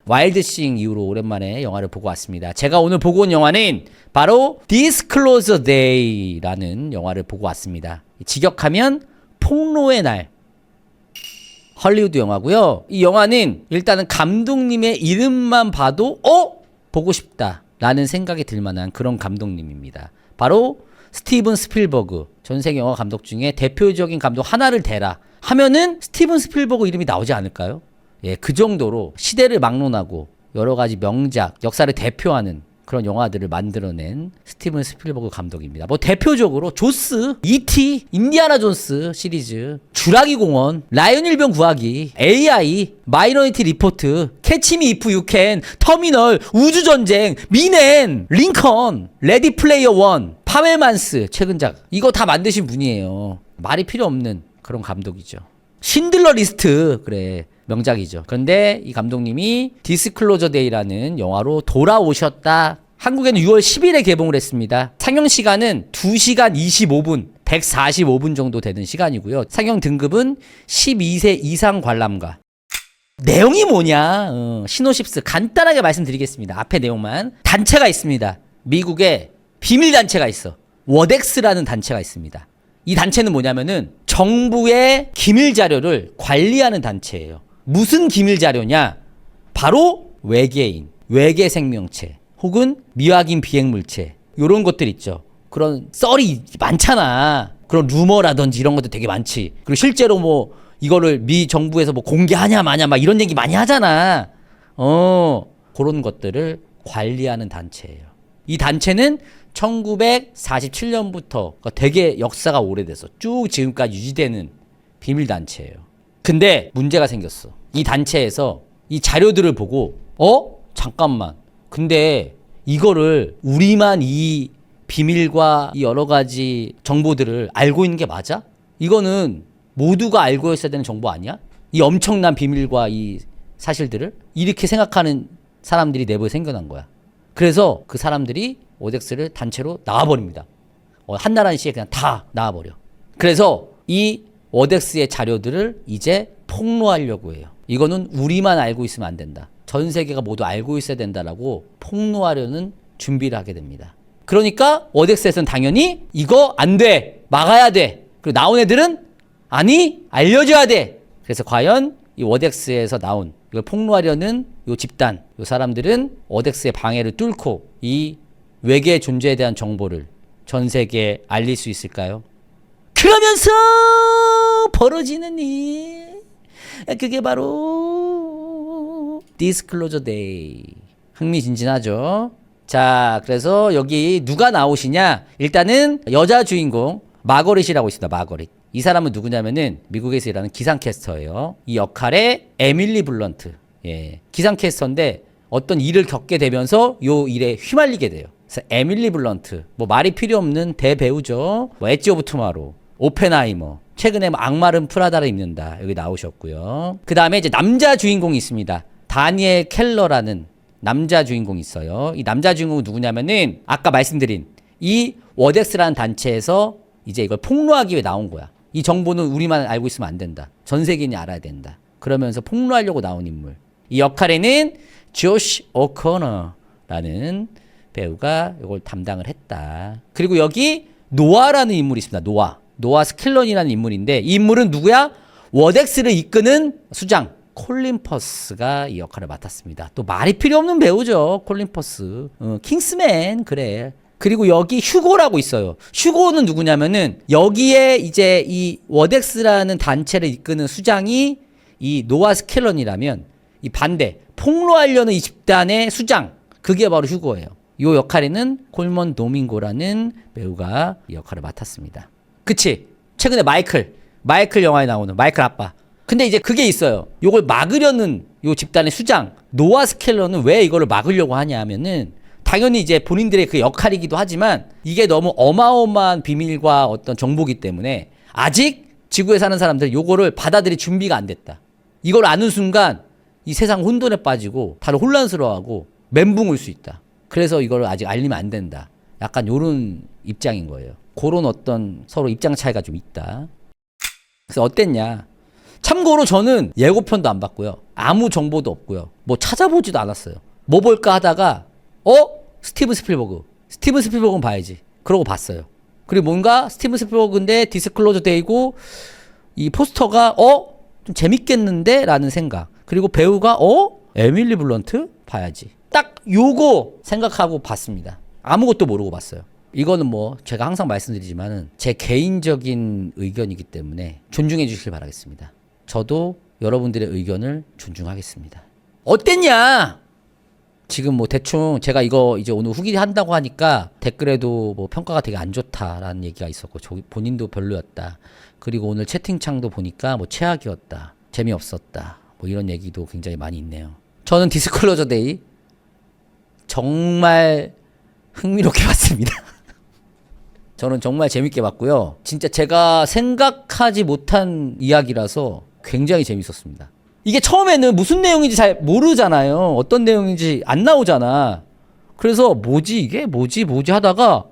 와일드 싱 이후로 오랜만에 영화를 보고 왔습니다. 제가 오늘 보고 온 영화는 바로 Disclosure Day라는 영화를 보고 왔습니다. 직역하면 폭로의 날. 헐리우드 영화고요. 이 영화는 일단은 감독님의 이름만 봐도 보고 싶다 라는 생각이 들 만한 그런 감독님입니다. 바로 스티븐 스필버그. 전 세계 영화 감독 중에 대표적인 감독 하나를 대라 하면은 스티븐 스필버그 이름이 나오지 않을까요? 예, 그 정도로 시대를 막론하고 여러 가지 명작, 역사를 대표하는 그런 영화들을 만들어낸 스티븐 스필버그 감독입니다. 뭐 대표적으로 조스, E.T., 인디아나 존스 시리즈, 주라기 공원, 라이언 일병 구하기, AI, 마이너리티 리포트, 캐치 미 이프 유 캔, 터미널, 우주전쟁, 미넨, 링컨, 레디 플레이어 원, 파웰만스 최근작 이거 다 만드신 분이에요. 말이 필요 없는 그런 감독이죠. 신들러 리스트 그래 명작이죠. 그런데 이 감독님이 디스클로저 데이라는 영화로 돌아오셨다. 한국에는 6월 10일에 개봉을 했습니다. 상영 시간은 2시간 25분 145분 정도 되는 시간이고요. 상영 등급은 12세 이상 관람가. 내용이 뭐냐 시노십스 간단하게 말씀드리겠습니다. 앞에 내용만. 단체가 있습니다. 미국에 비밀단체가 있어. 워덱스라는 단체가 있습니다. 이 단체는 뭐냐면은 정부의 기밀 자료를 관리하는 단체예요. 무슨 기밀 자료냐? 바로 외계인, 외계 생명체, 혹은 미확인 비행물체 이런 것들 있죠. 그런 썰이 많잖아. 그런 루머라든지 이런 것도 되게 많지. 그리고 실제로 뭐 이거를 미 정부에서 뭐 공개하냐 마냐 막 이런 얘기 많이 하잖아. 그런 것들을 관리하는 단체예요. 이 단체는 1947년부터 그러니까 되게 역사가 오래돼서 쭉 지금까지 유지되는 비밀단체예요. 근데 문제가 생겼어. 이 단체에서 이 자료들을 보고 잠깐만. 근데 이거를 우리만 이 비밀과 이 여러 가지 정보들을 알고 있는 게 맞아? 이거는 모두가 알고 있어야 되는 정보 아니야? 이 엄청난 비밀과 이 사실들을 이렇게 생각하는 사람들이 내부에 생겨난 거야. 그래서 그 사람들이 오덱스를 단체로 나와버립니다. 한날 한시에 그냥 다 나와버려. 그래서 이 오덱스의 자료들을 이제 폭로하려고 해요. 이거는 우리만 알고 있으면 안 된다. 전 세계가 모두 알고 있어야 된다라고 폭로하려는 준비를 하게 됩니다. 그러니까 오덱스에서는 당연히 이거 안 돼. 막아야 돼. 그리고 나온 애들은 아니 알려줘야 돼. 그래서 과연 이 오덱스에서 나온 이걸 폭로하려는 요 집단, 요 사람들은 오덱스의 방해를 뚫고 이 외계 존재에 대한 정보를 전 세계에 알릴 수 있을까요? 그러면서 벌어지는 일, 그게 바로 디스클로저 데이. 흥미진진하죠. 자, 그래서 여기 누가 나오시냐? 일단은 여자 주인공 마거릿이라고 있습니다. 마거릿. 이 사람은 누구냐면은 미국에서 일하는 기상캐스터예요. 이 역할에 에밀리 블런트. 예, 기상캐스터인데 어떤 일을 겪게 되면서 요 일에 휘말리게 돼요. 그래서 에밀리 블런트, 뭐 말이 필요 없는 대배우죠. 뭐 엣지 오브 투마로우, 오펜하이머, 최근에 뭐 악마는 프라다를 입는다 여기 나오셨고요. 그 다음에 이제 남자 주인공이 있습니다. 다니엘 켈러라는 남자 주인공이 있어요. 이 남자 주인공은 누구냐면은 아까 말씀드린 이 워덱스라는 단체에서 이제 이걸 폭로하기 위해 나온 거야. 이 정보는 우리만 알고 있으면 안 된다. 전 세계인이 알아야 된다. 그러면서 폭로하려고 나온 인물. 이 역할에는 조시 오코너라는 배우가 이걸 담당을 했다. 그리고 여기 노아라는 인물이 있습니다. 노아 스켈런이라는 인물인데 이 인물은 누구야? 워덱스를 이끄는 수장 콜린 퍼스가 이 역할을 맡았습니다. 또 말이 필요 없는 배우죠. 콜린 퍼스. 킹스맨 그래. 그리고 여기 휴고라고 있어요. 휴고는 누구냐면은 여기에 이제 이 워덱스라는 단체를 이끄는 수장이 이 노아 스켈런이라면 이 반대 폭로하려는 이 집단의 수장 그게 바로 휴고예요. 이 역할에는 콜먼 도밍고라는 배우가 이 역할을 맡았습니다. 그치? 최근에 마이클 영화에 나오는 마이클 아빠. 근데 이제 그게 있어요. 요걸 막으려는 요 집단의 수장 노아 스켈런은 왜 이거를 막으려고 하냐 하면은 당연히 이제 본인들의 그 역할이기도 하지만 이게 너무 어마어마한 비밀과 어떤 정보기 때문에 아직 지구에 사는 사람들 요거를 받아들일 준비가 안 됐다. 이걸 아는 순간 이 세상 혼돈에 빠지고 다들 혼란스러워하고 멘붕 올 수 있다. 그래서 이걸 아직 알리면 안 된다. 약간 요런 입장인 거예요. 그런 어떤 서로 입장 차이가 좀 있다. 그래서 어땠냐? 참고로 저는 예고편도 안 봤고요. 아무 정보도 없고요. 뭐 찾아보지도 않았어요. 뭐 볼까 하다가 스티븐 스필버그. 스티븐 스필버그는 봐야지. 그러고 봤어요. 그리고 뭔가 스티븐 스필버그인데 디스클로저 데이고 이 포스터가 좀 재밌겠는데? 라는 생각. 그리고 배우가 에밀리 블런트? 봐야지. 딱 요거 생각하고 봤습니다. 아무것도 모르고 봤어요. 이거는 뭐 제가 항상 말씀드리지만은 제 개인적인 의견이기 때문에 존중해 주시길 바라겠습니다. 저도 여러분들의 의견을 존중하겠습니다. 어땠냐? 지금 뭐 대충 제가 이거 이제 오늘 후기 한다고 하니까 댓글에도 뭐 평가가 되게 안 좋다라는 얘기가 있었고 본인도 별로였다. 그리고 오늘 채팅창도 보니까 뭐 최악이었다. 재미없었다. 뭐 이런 얘기도 굉장히 많이 있네요. 저는 디스클로저 데이 정말 흥미롭게 봤습니다. 저는 정말 재밌게 봤고요. 진짜 제가 생각하지 못한 이야기라서 굉장히 재밌었습니다. 이게 처음에는 무슨 내용인지 잘 모르잖아요. 어떤 내용인지 안 나오잖아. 그래서 뭐지 이게? 뭐지 하다가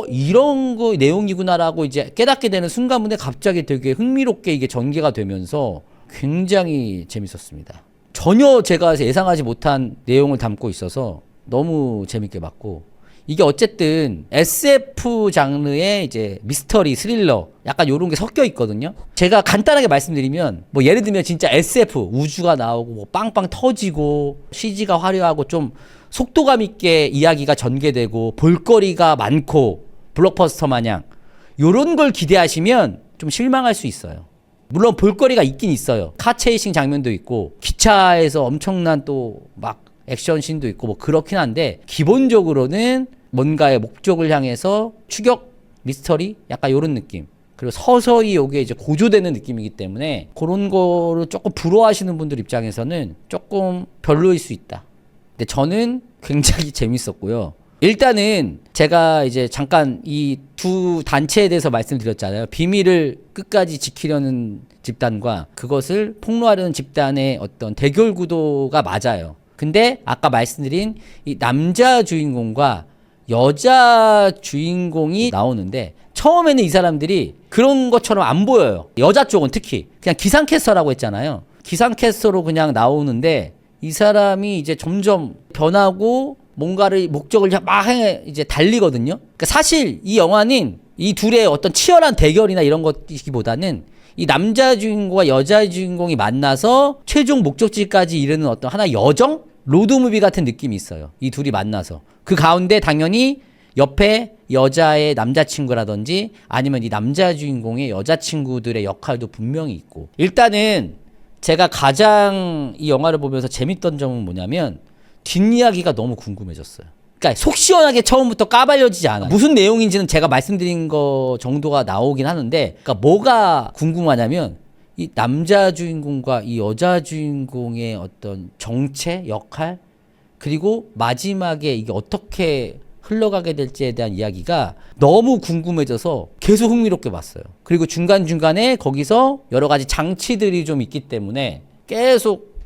이런 거 내용이구나라고 이제 깨닫게 되는 순간분에 갑자기 되게 흥미롭게 이게 전개가 되면서 굉장히 재밌었습니다. 전혀 제가 예상하지 못한 내용을 담고 있어서 너무 재밌게 봤고, 이게 어쨌든 SF 장르의 이제 미스터리, 스릴러 약간 요런 게 섞여 있거든요. 제가 간단하게 말씀드리면 뭐 예를 들면 진짜 SF 우주가 나오고 뭐 빵빵 터지고 CG가 화려하고 좀 속도감 있게 이야기가 전개되고 볼거리가 많고 블록버스터 마냥 요런 걸 기대하시면 좀 실망할 수 있어요. 물론 볼거리가 있긴 있어요. 카체이싱 장면도 있고 기차에서 엄청난 또 막 액션씬도 있고 뭐 그렇긴 한데, 기본적으로는 뭔가의 목적을 향해서 추격 미스터리 약간 요런 느낌, 그리고 서서히 요게 이제 고조되는 느낌이기 때문에 그런 거를 조금 부러워하시는 분들 입장에서는 조금 별로일 수 있다. 근데 저는 굉장히 재밌었고요. 일단은 제가 이제 잠깐 이 두 단체에 대해서 말씀드렸잖아요. 비밀을 끝까지 지키려는 집단과 그것을 폭로하려는 집단의 어떤 대결 구도가 맞아요. 근데 아까 말씀드린 이 남자 주인공과 여자 주인공이 나오는데, 처음에는 이 사람들이 그런 것처럼 안 보여요. 여자 쪽은 특히 그냥 기상캐스터라고 했잖아요. 기상캐스터로 그냥 나오는데 이 사람이 이제 점점 변하고 뭔가를 목적을 막 이제 달리거든요. 그러니까 사실 이 영화는 이 둘의 어떤 치열한 대결이나 이런 것이기보다는 이 남자 주인공과 여자 주인공이 만나서 최종 목적지까지 이르는 어떤 하나의 여정? 로드무비 같은 느낌이 있어요. 이 둘이 만나서. 그 가운데 당연히 옆에 여자의 남자친구라든지 아니면 이 남자 주인공의 여자친구들의 역할도 분명히 있고. 일단은 제가 가장 이 영화를 보면서 재밌던 점은 뭐냐면 뒷이야기가 너무 궁금해졌어요. 그러니까 속 시원하게 처음부터 까발려지지 않아요. 무슨 내용인지는 제가 말씀드린 거 정도가 나오긴 하는데, 그러니까 뭐가 궁금하냐면 이 남자 주인공과 이 여자 주인공의 어떤 정체, 역할, 그리고 마지막에 이게 어떻게 흘러가게 될지에 대한 이야기가 너무 궁금해져서 계속 흥미롭게 봤어요. 그리고 중간중간에 거기서 여러 가지 장치들이 좀 있기 때문에 계속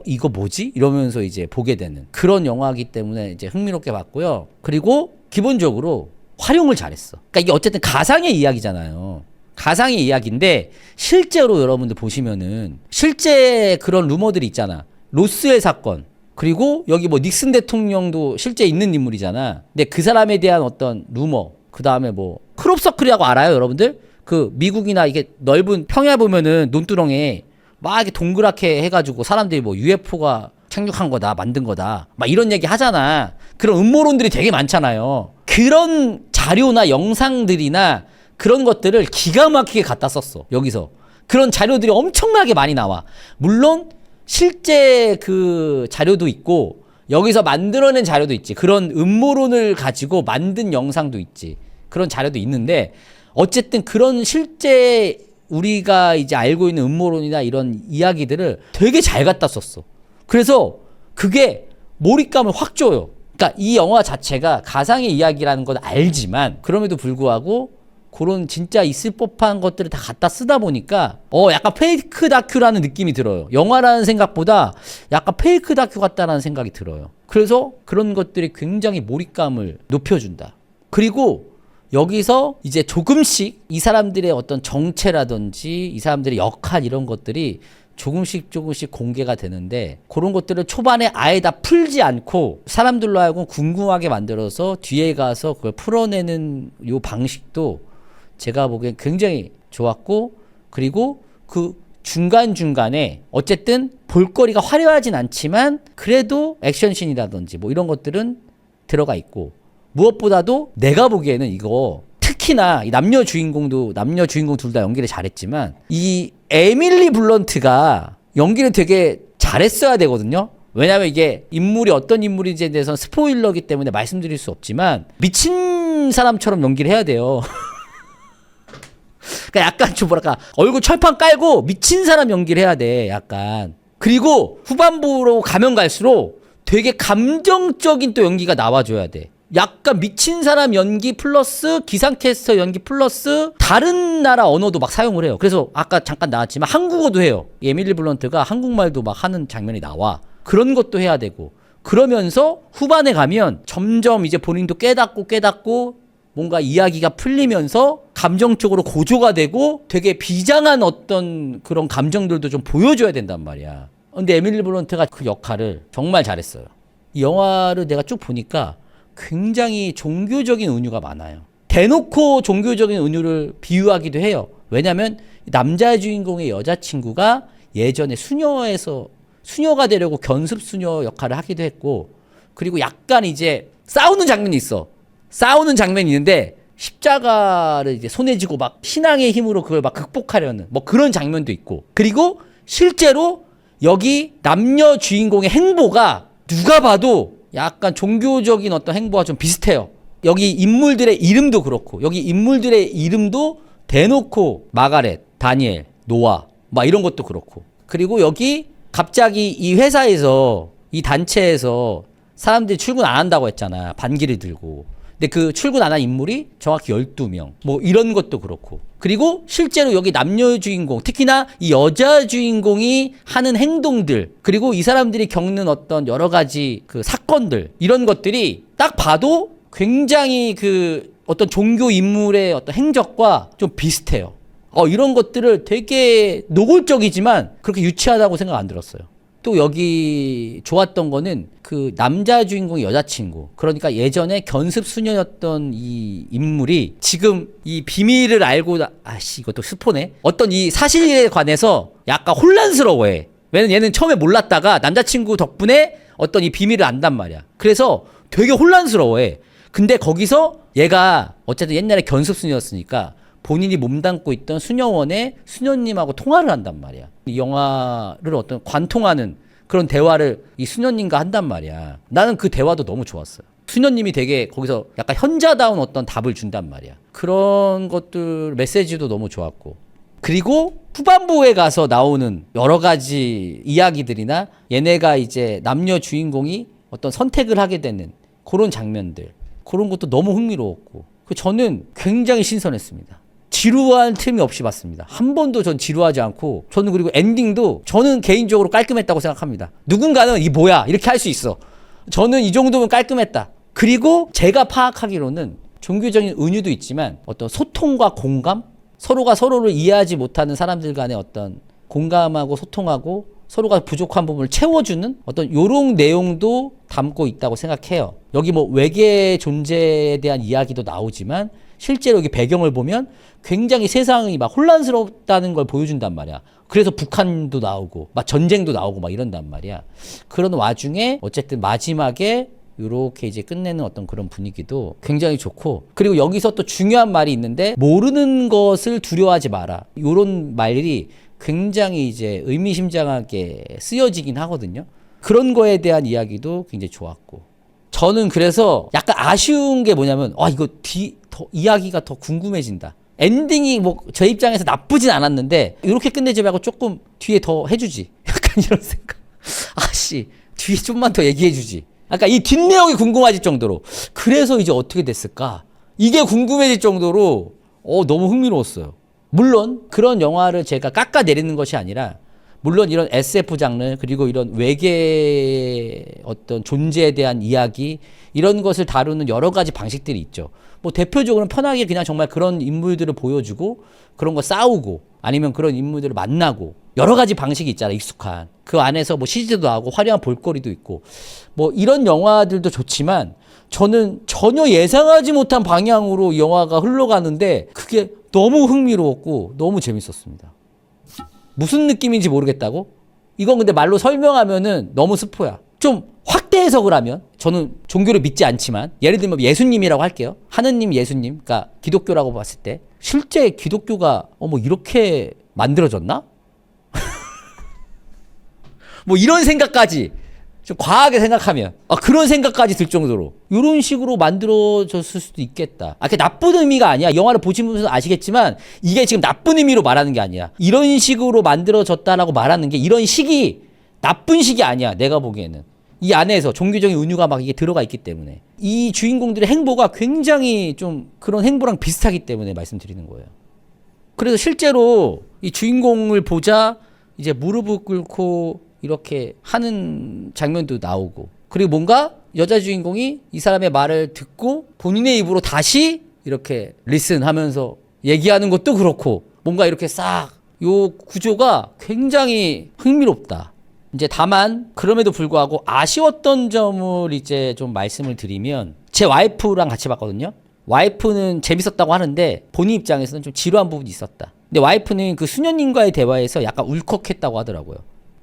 이거 뭐지? 이러면서 이제 보게 되는 그런 영화이기 때문에 이제 흥미롭게 봤고요. 그리고 기본적으로 활용을 잘했어. 그러니까 이게 어쨌든 가상의 이야기잖아요. 가상의 이야기인데 실제로 여러분들 보시면은 실제 그런 루머들이 있잖아. 로스웰 사건. 그리고 여기 뭐 닉슨 대통령도 실제 있는 인물이잖아. 근데 그 사람에 대한 어떤 루머. 그 다음에 뭐 크롭서클이라고 알아요, 여러분들? 그 미국이나 이게 넓은 평야 보면은 논두렁에 막 이렇게 동그랗게 해가지고 사람들이 뭐 UFO가 착륙한 거다, 만든 거다, 막 이런 얘기 하잖아. 그런 음모론들이 되게 많잖아요. 그런 자료나 영상들이나 그런 것들을 기가 막히게 갖다 썼어, 여기서. 그런 자료들이 엄청나게 많이 나와. 물론 실제 그 자료도 있고 여기서 만들어낸 자료도 있지. 그런 음모론을 가지고 만든 영상도 있지. 그런 자료도 있는데, 어쨌든 그런 실제 우리가 이제 알고 있는 음모론이나 이런 이야기들을 되게 잘 갖다 썼어. 그래서 그게 몰입감을 확 줘요. 그러니까 이 영화 자체가 가상의 이야기라는 건 알지만 그럼에도 불구하고 그런 진짜 있을 법한 것들을 다 갖다 쓰다 보니까 약간 페이크 다큐라는 느낌이 들어요. 영화라는 생각보다 약간 페이크 다큐 같다라는 생각이 들어요. 그래서 그런 것들이 굉장히 몰입감을 높여준다. 그리고 여기서 이제 조금씩 이 사람들의 어떤 정체라든지 이 사람들의 역할 이런 것들이 조금씩 공개가 되는데 그런 것들을 초반에 아예 다 풀지 않고 사람들로 하여금 궁금하게 만들어서 뒤에 가서 그걸 풀어내는 요 방식도 제가 보기엔 굉장히 좋았고, 그리고 그 중간중간에 어쨌든 볼거리가 화려하진 않지만 그래도 액션씬이라든지 뭐 이런 것들은 들어가 있고, 무엇보다도 내가 보기에는 이거 특히나 이 남녀 주인공 둘 다 연기를 잘했지만 이 에밀리 블런트가 연기를 되게 잘했어야 되거든요. 왜냐면 이게 인물이 어떤 인물인지에 대해서는 스포일러기 때문에 말씀드릴 수 없지만 미친 사람처럼 연기를 해야 돼요. 그러니까 약간 좀 뭐랄까 얼굴 철판 깔고 미친 사람 연기를 해야 돼, 약간. 그리고 후반부로 가면 갈수록 되게 감정적인 또 연기가 나와줘야 돼. 약간 미친 사람 연기 플러스 기상캐스터 연기 플러스 다른 나라 언어도 막 사용을 해요. 그래서 아까 잠깐 나왔지만 한국어도 해요. 에밀리 블런트가 한국말도 막 하는 장면이 나와. 그런 것도 해야 되고, 그러면서 후반에 가면 점점 이제 본인도 깨닫고 뭔가 이야기가 풀리면서 감정적으로 고조가 되고 되게 비장한 어떤 그런 감정들도 좀 보여줘야 된단 말이야. 근데 에밀리 블런트가 그 역할을 정말 잘했어요. 이 영화를 내가 쭉 보니까 굉장히 종교적인 은유가 많아요. 대놓고 종교적인 은유를 비유하기도 해요. 왜냐면 남자 주인공의 여자친구가 예전에 수녀가 되려고 견습 수녀 역할을 하기도 했고, 그리고 약간 이제 싸우는 장면이 있어. 싸우는 장면이 있는데 십자가를 이제 손에 쥐고 막 신앙의 힘으로 그걸 막 극복하려는 뭐 그런 장면도 있고, 그리고 실제로 여기 남녀 주인공의 행보가 누가 봐도 약간 종교적인 어떤 행보와 좀 비슷해요. 여기 인물들의 이름도 그렇고, 여기 인물들의 이름도 대놓고 마가렛, 다니엘, 노아 막 이런 것도 그렇고, 그리고 여기 갑자기 이 회사에서 이 단체에서 사람들이 출근 안 한다고 했잖아, 반기를 들고. 근데 그 출근 안 한 인물이 정확히 12명 뭐 이런 것도 그렇고, 그리고 실제로 여기 남녀 주인공, 특히나 이 여자 주인공이 하는 행동들, 그리고 이 사람들이 겪는 어떤 여러 가지 그 사건들, 이런 것들이 딱 봐도 굉장히 그 어떤 종교 인물의 어떤 행적과 좀 비슷해요. 이런 것들을 되게 노골적이지만 그렇게 유치하다고 생각 안 들었어요. 또 여기 좋았던 거는 그 남자 주인공의 여자친구, 그러니까 예전에 견습 수녀였던 이 인물이 지금 이 비밀을 알고, 이것도 스포네. 어떤 이 사실에 관해서 약간 혼란스러워해. 왜냐면 얘는 처음에 몰랐다가 남자친구 덕분에 어떤 이 비밀을 안단 말이야. 그래서 되게 혼란스러워해. 근데 거기서 얘가 어쨌든 옛날에 견습 수녀였으니까 본인이 몸담고 있던 수녀원의 수녀님하고 통화를 한단 말이야. 이 영화를 어떤 관통하는 그런 대화를 이 수녀님과 한단 말이야. 나는 그 대화도 너무 좋았어요. 수녀님이 되게 거기서 약간 현자다운 어떤 답을 준단 말이야. 그런 것들 메시지도 너무 좋았고, 그리고 후반부에 가서 나오는 여러 가지 이야기들이나 얘네가 이제 남녀 주인공이 어떤 선택을 하게 되는 그런 장면들, 그런 것도 너무 흥미로웠고, 저는 굉장히 신선했습니다. 지루한 틈이 없이 봤습니다. 한 번도 전 지루하지 않고, 저는 그리고 엔딩도 저는 개인적으로 깔끔했다고 생각합니다. 누군가는 이 뭐야 이렇게 할 수 있어. 저는 이 정도면 깔끔했다. 그리고 제가 파악하기로는 종교적인 은유도 있지만 어떤 소통과 공감, 서로가 서로를 이해하지 못하는 사람들 간의 어떤 공감하고 소통하고 서로가 부족한 부분을 채워주는 어떤 요런 내용도 담고 있다고 생각해요. 여기 뭐 외계 존재에 대한 이야기도 나오지만 실제로 여기 배경을 보면 굉장히 세상이 막 혼란스럽다는 걸 보여준단 말이야. 그래서 북한도 나오고 막 전쟁도 나오고 막 이런단 말이야. 그런 와중에 어쨌든 마지막에 요렇게 이제 끝내는 어떤 그런 분위기도 굉장히 좋고, 그리고 여기서 또 중요한 말이 있는데 모르는 것을 두려워하지 마라. 요런 말이 굉장히 이제 의미심장하게 쓰여지긴 하거든요. 그런 거에 대한 이야기도 굉장히 좋았고, 저는 그래서 약간 아쉬운 게 뭐냐면 이거 더 이야기가 더 궁금해진다. 엔딩이 뭐 저 입장에서 나쁘진 않았는데 이렇게 끝내지 말고 조금 뒤에 더 해주지. 약간 이런 생각. 뒤에 좀만 더 얘기해주지. 약간 이 뒷내용이 궁금해질 정도로. 그래서 이제 어떻게 됐을까? 이게 궁금해질 정도로 너무 흥미로웠어요. 물론 그런 영화를 제가 깎아내리는 것이 아니라 물론 이런 SF 장르 그리고 이런 외계 어떤 존재에 대한 이야기 이런 것을 다루는 여러 가지 방식들이 있죠. 뭐 대표적으로는 편하게 그냥 정말 그런 인물들을 보여주고 그런 거 싸우고 아니면 그런 인물들을 만나고 여러 가지 방식이 있잖아. 익숙한. 그 안에서 뭐 CG도 하고 화려한 볼거리도 있고 뭐 이런 영화들도 좋지만 저는 전혀 예상하지 못한 방향으로 영화가 흘러가는데 그게 너무 흥미로웠고 너무 재밌었습니다. 무슨 느낌인지 모르겠다고? 이건 근데 말로 설명하면은 너무 스포야. 좀 확대 해석을 하면 저는 종교를 믿지 않지만 예를 들면 예수님이라고 할게요. 하느님 예수님, 그러니까 기독교라고 봤을 때 실제 기독교가 뭐 이렇게 만들어졌나? 뭐 이런 생각까지 좀 과하게 생각하면 그런 생각까지 들 정도로 이런 식으로 만들어졌을 수도 있겠다. 그게 나쁜 의미가 아니야. 영화를 보시면서 아시겠지만 이게 지금 나쁜 의미로 말하는 게 아니야. 이런 식으로 만들어졌다라고 말하는 게 이런 식이 나쁜 식이 아니야. 내가 보기에는 이 안에서 종교적인 은유가 막 이게 들어가 있기 때문에 이 주인공들의 행보가 굉장히 좀 그런 행보랑 비슷하기 때문에 말씀드리는 거예요. 그래서 실제로 이 주인공을 보자 이제 무릎을 꿇고 이렇게 하는 장면도 나오고 그리고 뭔가 여자 주인공이 이 사람의 말을 듣고 본인의 입으로 다시 이렇게 리슨 하면서 얘기하는 것도 그렇고 뭔가 이렇게 싹 요 구조가 굉장히 흥미롭다. 이제 다만 그럼에도 불구하고 아쉬웠던 점을 이제 좀 말씀을 드리면 제 와이프랑 같이 봤거든요. 와이프는 재밌었다고 하는데 본인 입장에서는 좀 지루한 부분이 있었다. 근데 와이프는 그 수녀님과의 대화에서 약간 울컥했다고 하더라고요.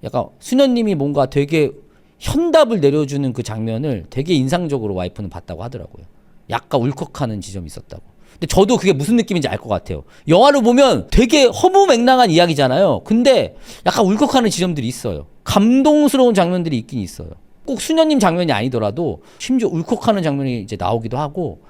약간 수녀님이 뭔가 되게 현답을 내려주는 그 장면을 되게 인상적으로 와이프는 봤다고 하더라고요. 약간 울컥하는 지점이 있었다고. 근데 저도 그게 무슨 느낌인지 알 것 같아요. 영화를 보면 되게 허무맹랑한 이야기잖아요. 근데 약간 울컥하는 지점들이 있어요. 감동스러운 장면들이 있긴 있어요. 꼭 수녀님 장면이 아니더라도 심지어 울컥하는 장면이 이제 나오기도 하고.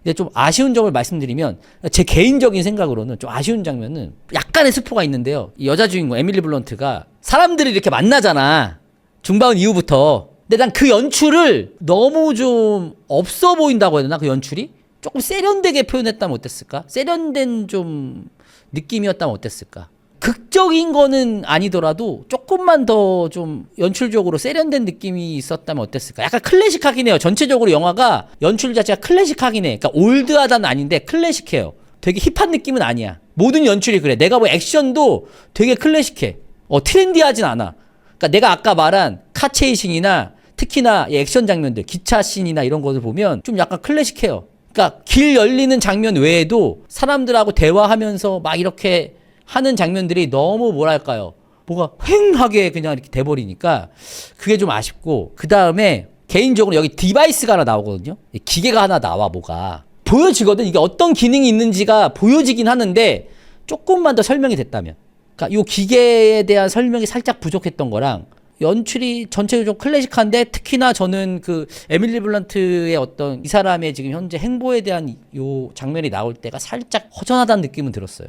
근데 좀 아쉬운 점을 말씀드리면 제 개인적인 생각으로는 좀 아쉬운 장면은 약간의 스포가 있는데요. 이 여자 주인공 에밀리 블런트가 사람들이 이렇게 만나잖아. 중반 이후부터. 근데 난 그 연출을 너무 좀 없어 보인다고 해야 되나? 그 연출이? 조금 세련되게 표현했다면 어땠을까? 세련된 좀 느낌이었다면 어땠을까? 극적인 거는 아니더라도 조금만 더 좀 연출적으로 세련된 느낌이 있었다면 어땠을까? 약간 클래식하긴 해요. 전체적으로 영화가 연출 자체가 클래식하긴 해. 그러니까 올드하다는 아닌데 클래식해요. 되게 힙한 느낌은 아니야. 모든 연출이 그래. 내가 뭐 액션도 되게 클래식해. 트렌디하진 않아. 그러니까 내가 아까 말한 카체이싱이나 특히나 이 액션 장면들, 기차 씬이나 이런 것을 보면 좀 약간 클래식해요. 그러니까 길 열리는 장면 외에도 사람들하고 대화하면서 막 이렇게 하는 장면들이 너무 뭐랄까요. 뭐가 휑하게 그냥 이렇게 돼버리니까 그게 좀 아쉽고 그 다음에 개인적으로 여기 디바이스가 하나 나오거든요. 기계가 하나 나와 뭐가. 보여지거든. 이게 어떤 기능이 있는지가 보여지긴 하는데 조금만 더 설명이 됐다면. 그러니까 이 기계에 대한 설명이 살짝 부족했던 거랑 연출이 전체적으로 좀 클래식한데 특히나 저는 그 에밀리 블런트의 어떤 이 사람의 지금 현재 행보에 대한 요 장면이 나올 때가 살짝 허전하다는 느낌은 들었어요.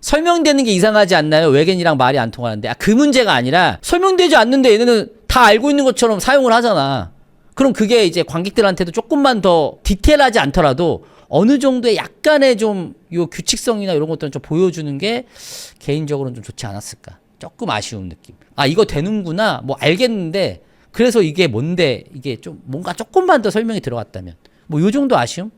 설명되는 게 이상하지 않나요? 외계인이랑 말이 안 통하는데. 그 문제가 아니라 설명되지 않는데 얘네는 다 알고 있는 것처럼 사용을 하잖아. 그럼 그게 이제 관객들한테도 조금만 더 디테일하지 않더라도 어느 정도의 약간의 좀 요 규칙성이나 이런 것들은 좀 보여주는 게 개인적으로는 좀 좋지 않았을까. 조금 아쉬운 느낌. 이거 되는구나. 뭐 알겠는데 그래서 이게 뭔데 이게 좀 뭔가 조금만 더 설명이 들어갔다면 뭐 요 정도 아쉬움?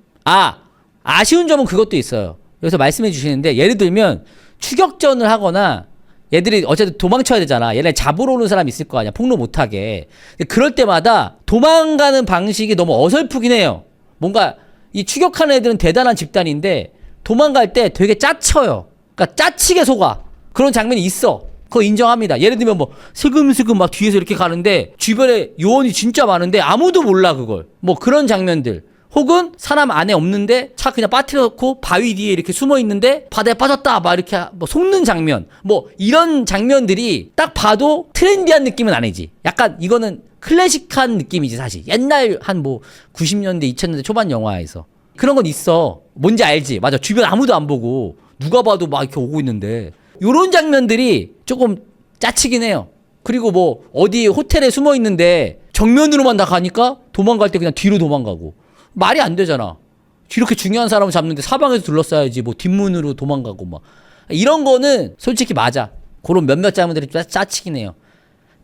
아쉬운 점은 그것도 있어요. 여기서 말씀해 주시는데 예를 들면 추격전을 하거나 얘들이 어쨌든 도망쳐야 되잖아. 얘네 잡으러 오는 사람이 있을 거 아니야. 폭로 못하게. 그럴 때마다 도망가는 방식이 너무 어설프긴 해요. 뭔가 이 추격하는 애들은 대단한 집단인데 도망갈 때 되게 짜쳐요. 그러니까 짜치게 속아. 그런 장면이 있어. 그거 인정합니다. 예를 들면 뭐 슬금슬금 막 뒤에서 이렇게 가는데 주변에 요원이 진짜 많은데 아무도 몰라 그걸. 뭐 그런 장면들. 혹은 사람 안에 없는데 차 그냥 빠뜨려 놓고 바위 뒤에 이렇게 숨어 있는데 바다에 빠졌다 막 이렇게 뭐 속는 장면. 뭐 이런 장면들이 딱 봐도 트렌디한 느낌은 아니지. 약간 이거는 클래식한 느낌이지 사실. 옛날 한 뭐 90년대 2000년대 초반 영화에서 그런 건 있어. 뭔지 알지? 맞아. 주변 아무도 안 보고 누가 봐도 막 이렇게 오고 있는데 요런 장면들이 조금 짜치긴 해요. 그리고 뭐 어디 호텔에 숨어 있는데 정면으로만 다 가니까 도망갈 때 그냥 뒤로 도망가고 말이 안 되잖아. 이렇게 중요한 사람을 잡는데 사방에서 둘러싸야지 뭐 뒷문으로 도망가고 막 이런 거는 솔직히 맞아. 그런 몇몇 장면들이 좀 짜치긴 해요.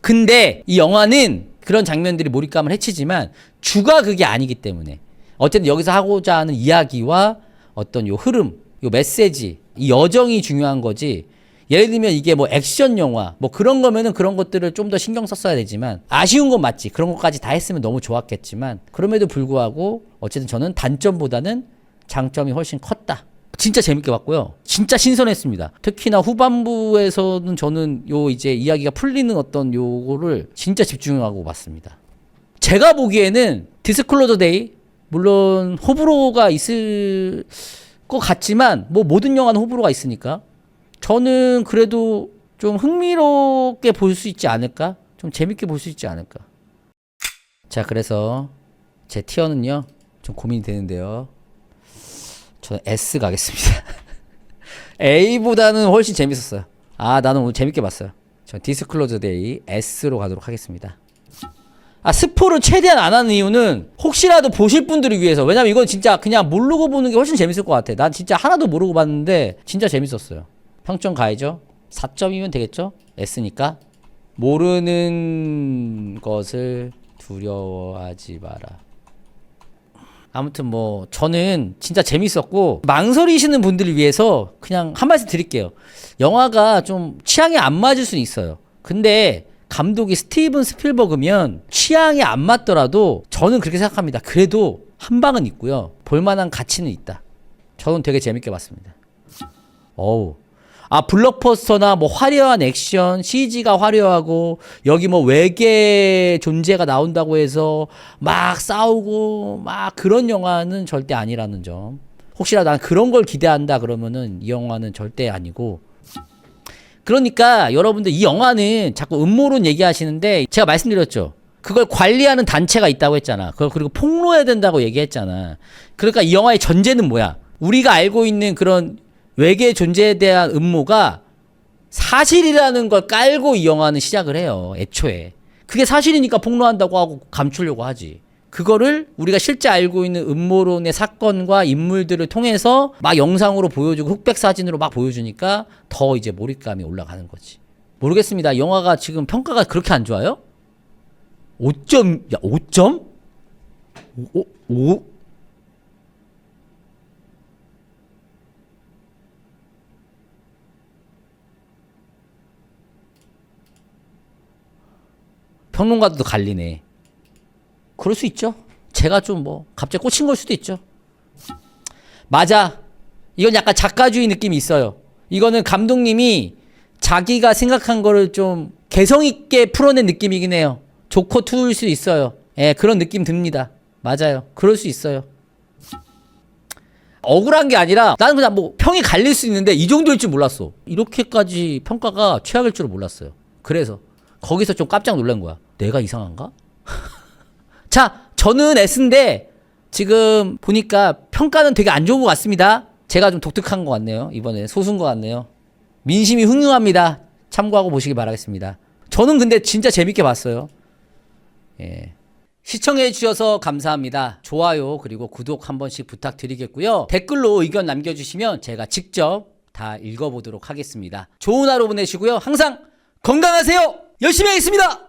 근데 이 영화는 그런 장면들이 몰입감을 해치지만 주가 그게 아니기 때문에 어쨌든 여기서 하고자 하는 이야기와 어떤 요 흐름, 요 메시지, 이 여정이 중요한 거지. 예를 들면 이게 뭐 액션 영화 뭐 그런 거면은 그런 것들을 좀 더 신경 썼어야 되지만 아쉬운 건 맞지. 그런 것까지 다 했으면 너무 좋았겠지만 그럼에도 불구하고 어쨌든 저는 단점보다는 장점이 훨씬 컸다. 진짜 재밌게 봤고요. 진짜 신선했습니다. 특히나 후반부에서는 저는 요 이제 이야기가 풀리는 어떤 요거를 진짜 집중하고 봤습니다. 제가 보기에는 디스클로저 데이 물론 호불호가 있을 것 같지만 뭐 모든 영화는 호불호가 있으니까 저는 그래도 좀 흥미롭게 볼 수 있지 않을까? 좀 재밌게 볼 수 있지 않을까? 자, 그래서 제 티어는요 좀 고민이 되는데요. 저는 S 가겠습니다. A보다는 훨씬 재밌었어요. 아, 나는 오늘 재밌게 봤어요. 전 디스클로저 데이 S로 가도록 하겠습니다. 아, 스포를 최대한 안 하는 이유는 혹시라도 보실 분들을 위해서. 왜냐면 이건 진짜 그냥 모르고 보는 게 훨씬 재밌을 것 같아. 난 진짜 하나도 모르고 봤는데 진짜 재밌었어요. 평점 가야죠. 4점이면 되겠죠? S니까. 모르는 것을 두려워하지 마라. 아무튼 뭐 저는 진짜 재밌었고 망설이시는 분들을 위해서 그냥 한 말씀 드릴게요. 영화가 좀 취향에 안 맞을 수는 있어요. 근데 감독이 스티븐 스필버그면 취향이 안 맞더라도 저는 그렇게 생각합니다. 그래도 한 방은 있고요. 볼만한 가치는 있다. 저는 되게 재밌게 봤습니다. 어우. 아, 블록버스터나 뭐 화려한 액션, CG가 화려하고 여기 뭐 외계 존재가 나온다고 해서 막 싸우고 막 그런 영화는 절대 아니라는 점. 혹시라도 난 그런 걸 기대한다 그러면은 이 영화는 절대 아니고. 그러니까 여러분들 이 영화는 자꾸 음모론 얘기하시는데 제가 말씀드렸죠. 그걸 관리하는 단체가 있다고 했잖아. 그걸 그리고 폭로해야 된다고 얘기했잖아. 그러니까 이 영화의 전제는 뭐야? 우리가 알고 있는 그런 외계 존재에 대한 음모가 사실이라는 걸 깔고 이 영화는 시작을 해요. 애초에. 그게 사실이니까 폭로한다고 하고 감추려고 하지. 그거를 우리가 실제 알고 있는 음모론의 사건과 인물들을 통해서 막 영상으로 보여주고 흑백 사진으로 막 보여주니까 더 이제 몰입감이 올라가는 거지. 모르겠습니다. 영화가 지금 평가가 그렇게 안 좋아요? 5점? 야, 5점? 5? 평론가들도 갈리네. 그럴 수 있죠. 제가 좀 뭐 갑자기 꽂힌 걸 수도 있죠. 맞아. 이건 약간 작가주의 느낌이 있어요. 이거는 감독님이 자기가 생각한 거를 좀 개성 있게 풀어낸 느낌이긴 해요. 조커 2일 수 있어요. 예, 그런 느낌 듭니다. 맞아요. 그럴 수 있어요. 억울한 게 아니라 나는 그냥 뭐 평이 갈릴 수 있는데 이 정도일 줄 몰랐어. 이렇게까지 평가가 최악일 줄은 몰랐어요. 그래서 거기서 좀 깜짝 놀란 거야. 내가 이상한가? 자, 저는 S인데 지금 보니까 평가는 되게 안 좋은 것 같습니다. 제가 좀 독특한 것 같네요. 이번에 소수인 것 같네요. 민심이 흉흉합니다. 참고하고 보시기 바라겠습니다. 저는 근데 진짜 재밌게 봤어요. 예. 시청해 주셔서 감사합니다. 좋아요 그리고 구독 한 번씩 부탁드리겠고요. 댓글로 의견 남겨주시면 제가 직접 다 읽어보도록 하겠습니다. 좋은 하루 보내시고요. 항상 건강하세요. 열심히 하겠습니다.